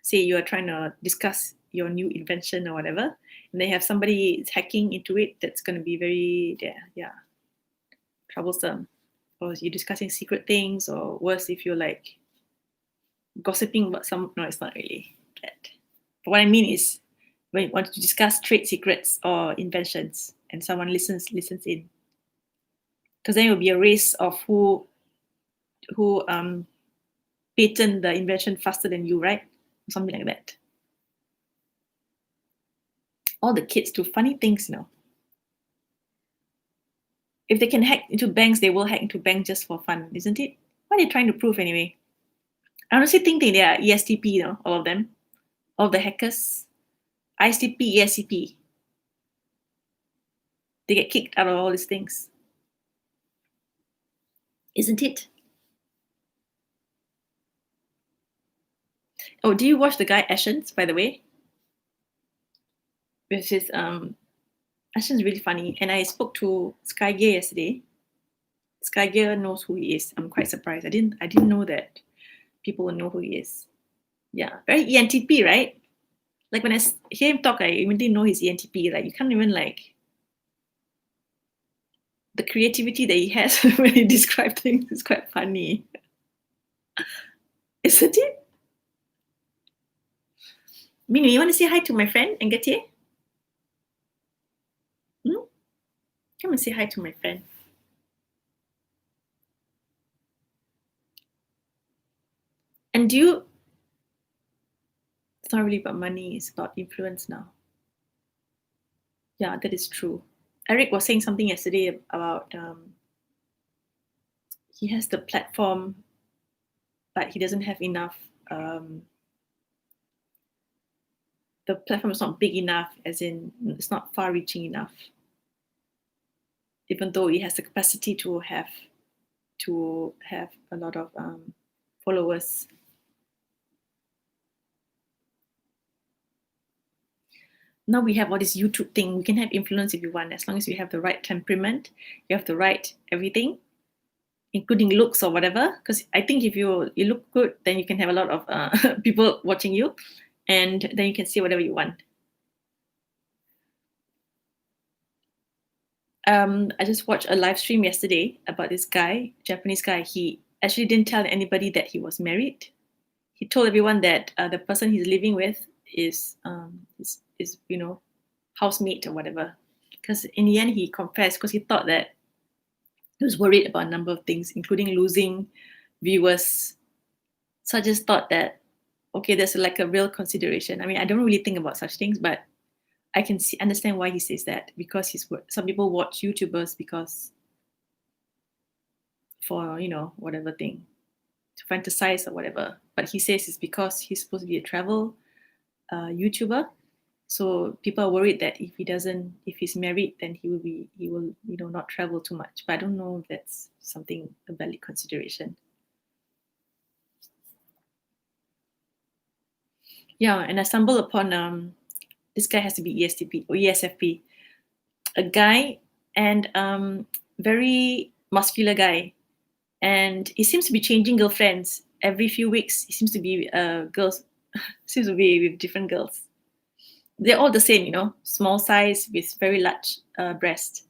say you are trying to discuss your new invention or whatever, and they have somebody hacking into it, that's going to be very troublesome. Or you're discussing secret things, or worse, if you're like gossiping about no, it's not really that. But what I mean is when you want to discuss trade secrets or inventions, and someone listens in, because then it will be a race of who patent the invention faster than you, right? Something like that. All the kids do funny things, If they can hack into banks, they will hack into banks just for fun, isn't it? What are they trying to prove anyway? I honestly think they are ESTP, all of them, all the hackers, ISTP, ESTP. They get kicked out of all these things, isn't it? Oh, do you watch the guy Ashens, by the way? Which is Ashens really funny, and I spoke to Sky Gear yesterday. Sky Gear knows who he is. I'm quite surprised. I didn't know that people will know who he is. Yeah, very ENTP, right? Like when I hear him talk, I immediately know he's ENTP. Like you can't even like the creativity that he has when he describes things is quite funny. Isn't it? Mimi, you want to say hi to my friend Engatie? Come and say hi to my friend. And it's not really about money, it's about influence now. Yeah, that is true. Eric was saying something yesterday about he has the platform, but he doesn't have enough. The platform is not big enough, as in it's not far-reaching enough. Even though he has the capacity to have a lot of followers. Now we have all this YouTube thing. We can have influence if you want, as long as you have the right temperament, you have the right everything, including looks or whatever. Because I think if you look good, then you can have a lot of people watching you, and then you can say whatever you want. I just watched a live stream yesterday about this guy, Japanese guy. He actually didn't tell anybody that he was married. He told everyone that the person he's living with is housemate or whatever. Because in the end, he confessed because he thought that he was worried about a number of things, including losing viewers. So I just thought that, okay, there's like a real consideration. I mean, I don't really think about such things, but I can understand why he says that, because some people watch YouTubers because for whatever thing, to fantasize or whatever. But he says it's because he's supposed to be a travel YouTuber. So people are worried that if he's married, then he will not travel too much. But I don't know if that's a valid consideration. Yeah, and I stumbled upon this guy has to be ESTP or ESFP, a guy, and very muscular guy, and he seems to be changing girlfriends every few weeks. He seems to be seems to be with different girls. They're all the same, small size with very large breast.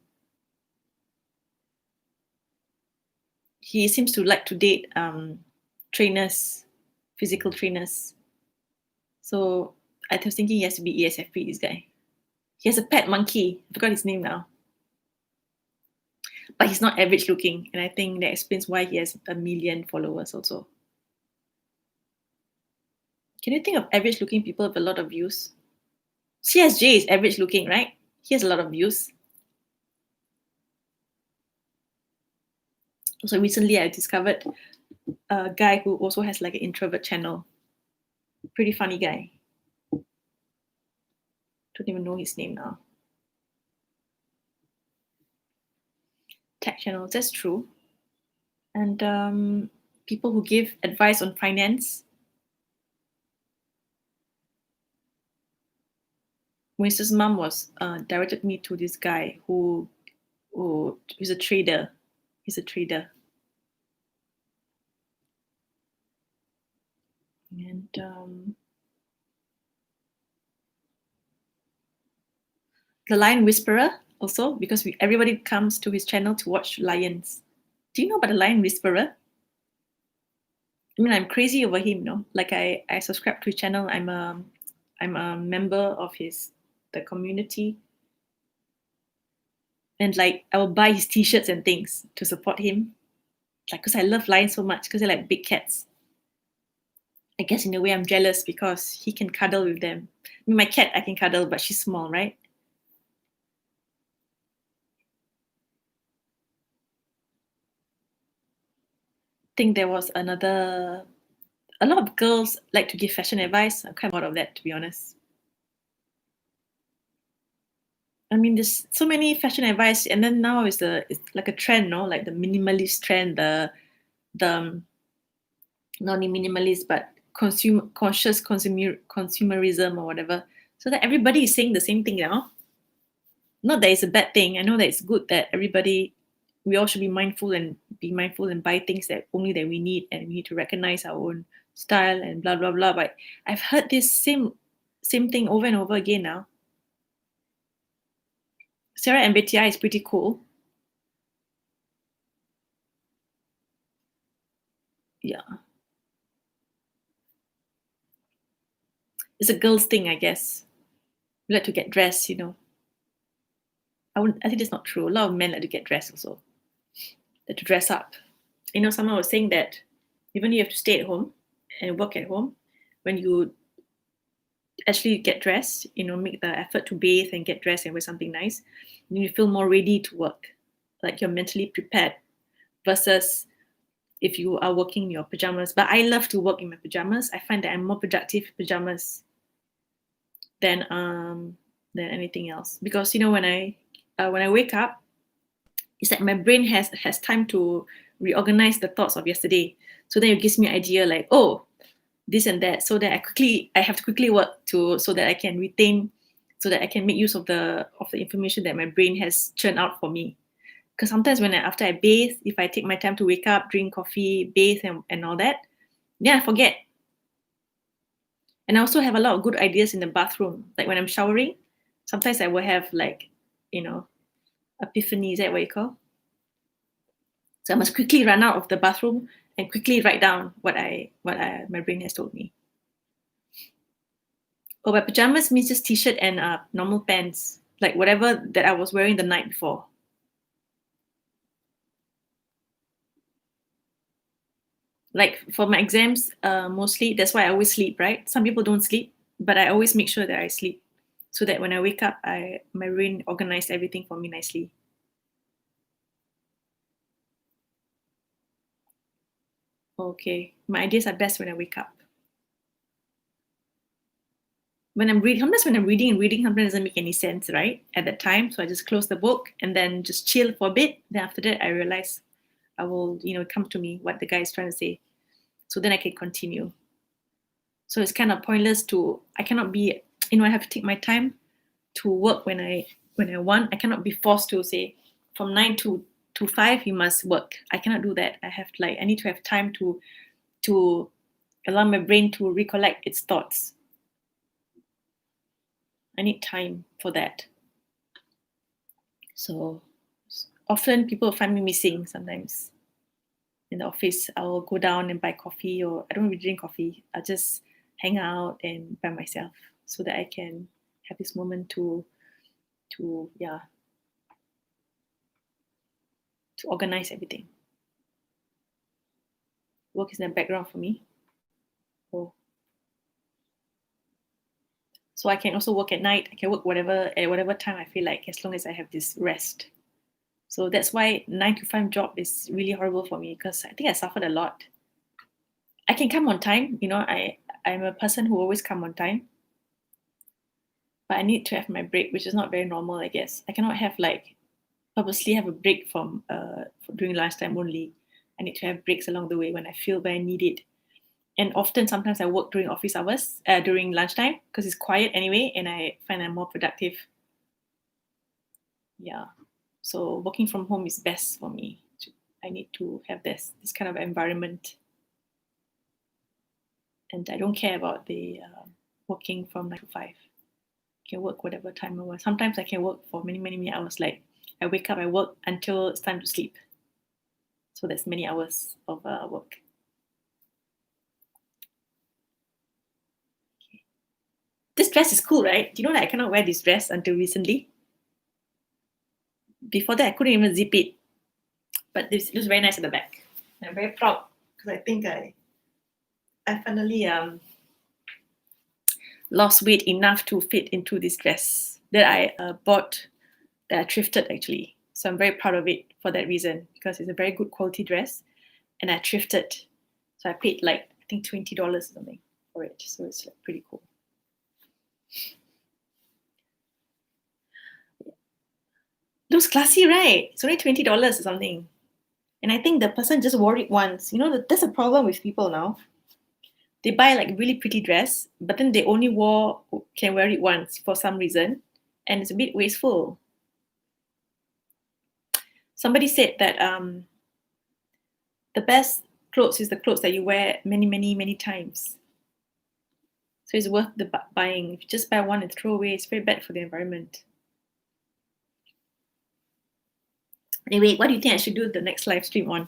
He seems to like to date trainers, physical trainers. So I was thinking he has to be ESFP, this guy. He has a pet monkey. I forgot his name now. But he's not average looking. And I think that explains why he has 1 million followers also. Can you think of average looking people with a lot of views? CSJ is average looking, right? He has a lot of views. So recently I discovered a guy who also has like an introvert channel. Pretty funny guy. Don't even know his name now. Tech channels, that's true. And people who give advice on finance. Mrs. Mom was directed me to this guy who is a trader. He's a trader. And the Lion Whisperer also, because everybody comes to his channel to watch lions. Do you know about the Lion Whisperer? I mean, I'm crazy over him, Like I subscribe to his channel. I'm a member of the community. And like I will buy his t-shirts and things to support him. Like, because I love lions so much, because they're like big cats. I guess in a way I'm jealous because he can cuddle with them. I mean, my cat I can cuddle, but she's small, right? I think there was another. A lot of girls like to give fashion advice. I'm kind of out of that, to be honest. I mean, there's so many fashion advice, and then now it's like a trend, no? Like the minimalist trend, the not only minimalist but conscious consumerism or whatever. So that everybody is saying the same thing now. Not that it's a bad thing. I know that it's good that we all should be mindful and buy things that only that we need, and we need to recognize our own style and blah blah blah. But I've heard this same thing over and over again now. Sarah MBTI is pretty cool. Yeah, it's a girl's thing, I guess. We like to get dressed, you know. I think that's not true. A lot of men like to get dressed also. Like to dress up. You know, someone was saying that even you have to stay at home and work at home, when you actually get dressed, you know, make the effort to bathe and get dressed and wear something nice, then you feel more ready to work. Like you're mentally prepared versus if you are working in your pajamas. But I love to work in my pajamas. I find that I'm more productive in pajamas than anything else, because you know when I wake up, it's like my brain has time to reorganize the thoughts of yesterday. So then it gives me an idea like, oh, this and that, so that I have to quickly work to so that I can retain, so that I can make use of the information that my brain has churned out for me. Because sometimes after I bathe, if I take my time to wake up, drink coffee, bathe and all that, then I forget. And I also have a lot of good ideas in the bathroom. Like when I'm showering, sometimes I will have like, you know, epiphany, is that what you call? So I must quickly run out of the bathroom and quickly write down what my brain has told me. Oh, my pajamas means just t-shirt and normal pants, like whatever that I was wearing the night before. Like for my exams, mostly that's why I always sleep. Right? Some people don't sleep, but I always make sure that I sleep, so that when I wake up, my brain organized everything for me nicely. Okay, my ideas are best when I wake up. When I'm reading, sometimes when I'm reading and reading, sometimes doesn't make any sense, right? At that time, so I just close the book and then just chill for a bit. Then after that, I realize I will, come to me what the guy is trying to say. So then I can continue. So it's kind of pointless to. I cannot be, I have to take my time to work when I want. I cannot be forced to say from 9 to 5 you must work. I cannot do that. I need to have time to allow my brain to recollect its thoughts. I need time for that. So often people find me missing sometimes in the office. I will go down and buy coffee, or I don't really drink coffee. I just hang out and by myself so that I can have this moment to yeah, to organize everything. Work is in the background for me. So, so I can also work at night. I can work whatever at whatever time I feel like, as long as I have this rest. So that's why 9 to 5 job is really horrible for me, because I think I suffered a lot. I can come on time. I'm a person who always come on time, but I need to have my break, which is not very normal, I guess. I cannot have like purposely have a break from during lunchtime only. I need to have breaks along the way when I need it. And often, sometimes I work during office hours, during lunchtime, because it's quiet anyway, and I find I'm more productive. Yeah. So working from home is best for me. I need to have this kind of environment, and I don't care about the working from 9 to 5. I can work whatever time I want. Sometimes I can work for many, many, many hours. Like I wake up, I work until it's time to sleep. So that's many hours of work. This dress is cool, right? Do you know that I cannot wear this dress until recently? before that I couldn't even zip it. But this looks very nice at the back. I'm very proud because I think I finally lost weight enough to fit into this dress that I bought, that I thrifted actually. So I'm very proud of it for that reason, because it's a very good quality dress and I thrifted. So I paid like, I think $20 or something for it. So it's like pretty cool. Looks classy, right? It's only $20 or something. And I think the person just wore it once. You know, that's a problem with people now. They buy like really pretty dress, but then they only can wear it once for some reason, and it's a bit wasteful. Somebody said that the best clothes is the clothes that you wear many, many, many times. So it's worth the buying. If you just buy one and throw away, it's very bad for the environment. Anyway, what do you think I should do the next live stream on?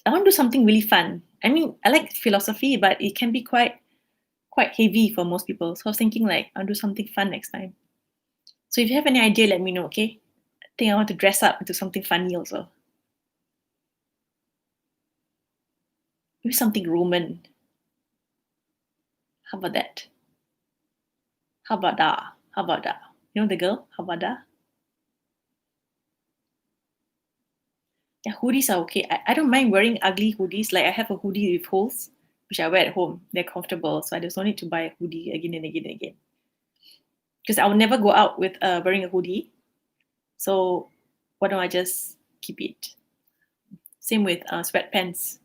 I want to do something really fun. I mean, I like philosophy, but it can be quite heavy for most people. So I was thinking like, I'll do something fun next time. So if you have any idea, let me know, okay? I think I want to dress up into something funny also. Maybe something Roman. How about that? How about that? How about that? You know the girl? How about that? Yeah, hoodies are okay. I don't mind wearing ugly hoodies. Like I have a hoodie with holes, which I wear at home. They're comfortable, so I just don't need to buy a hoodie again and again and again. Because I will never go out with wearing a hoodie. So why don't I just keep it? Same with sweatpants.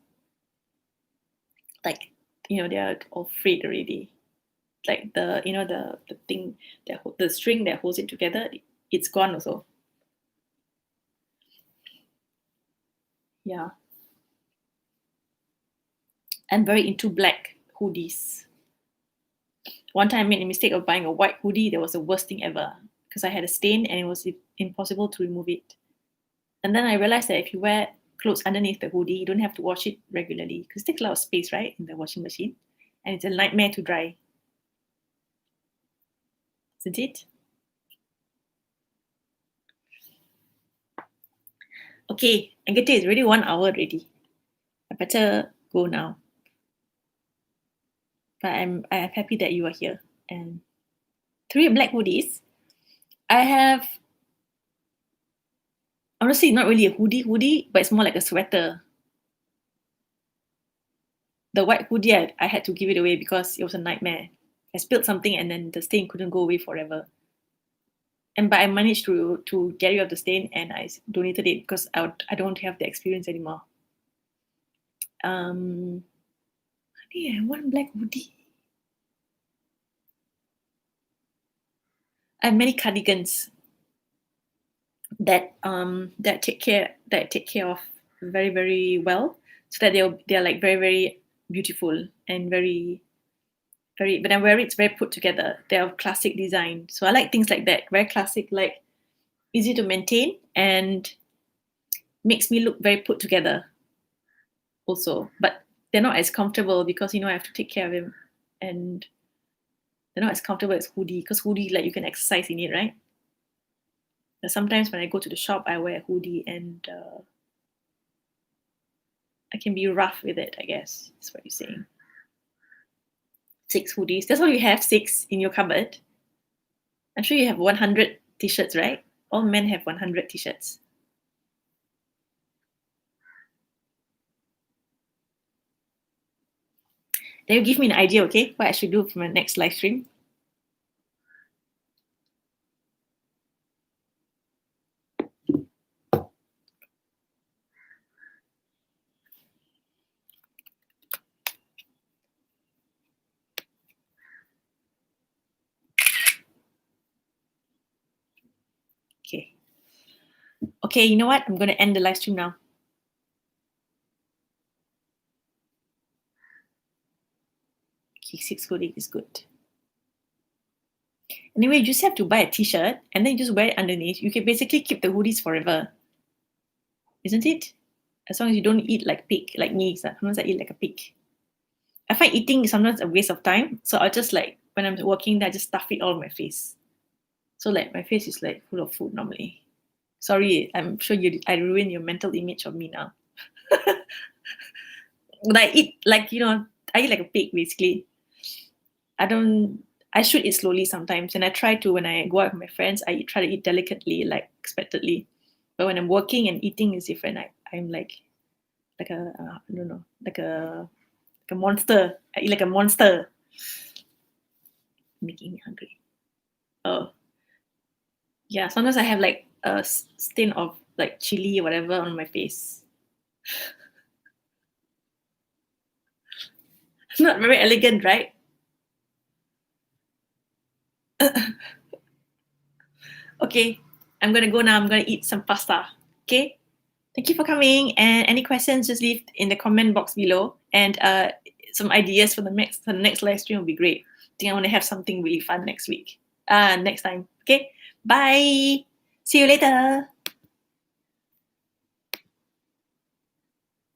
Like, you know, they're all frayed already. Like the thing, the string that holds it together, it's gone also. Yeah. I'm very into black hoodies. One time I made a mistake of buying a white hoodie. That was the worst thing ever because I had a stain and it was impossible to remove it. And then I realized that if you wear clothes underneath the hoodie, you don't have to wash it regularly because it takes a lot of space, right, in the washing machine. And it's a nightmare to dry. Isn't it? Okay, Agatha, it's already 1 hour already. I better go now. But I'm happy that you are here. And 3 black hoodies. I have, honestly, not really a hoodie, but it's more like a sweater. The white hoodie, I had to give it away because it was a nightmare. I spilled something and then the stain couldn't go away forever. But I managed to get rid of the stain and I donated it because I don't have the experience anymore. Yeah, one black hoodie. I have many cardigans that take care of very, very well, so that they're like very, very beautiful and very, very, when I wear it, it's very put together. They're classic design. So I like things like that, very classic, like easy to maintain and makes me look very put together also. But they're not as comfortable because, I have to take care of him, and they're not as comfortable as hoodie, because hoodie, like, you can exercise in it, right? But sometimes when I go to the shop, I wear a hoodie and I can be rough with it, I guess. That's what you're saying. 6 hoodies. That's all you have, 6 in your cupboard. I'm sure you have 100 t-shirts, right? All men have 100 t-shirts. Then you give me an idea, okay? What I should do for my next live stream. Okay. Okay, you know what? I'm going to end the live stream now. Okay, 6 hoodies is good. Anyway, you just have to buy a t-shirt and then you just wear it underneath. You can basically keep the hoodies forever. Isn't it? As long as you don't eat like pig, like me. Sometimes I eat like a pig. I find eating sometimes a waste of time. So I just like, when I'm working, I just stuff it all on my face. So like my face is like full of food normally. Sorry, I'm sure I ruined your mental image of me now. But I eat like, I eat like a pig basically. I should eat slowly sometimes, and I try to when I go out with my friends. Try to eat delicately, like expectedly. But when I'm working and eating is different. I'm like a I don't know, like a monster. I eat like a monster, making me hungry. Oh yeah, sometimes I have like a stain of like chili or whatever on my face. Not very elegant, right? Okay, I'm gonna go now. I'm gonna eat some pasta. Okay. Thank you for coming. And any questions, just leave in the comment box below. And some ideas for the next live stream will be great. I think I want to have something really fun next week. Next time. Okay. Bye. See you later.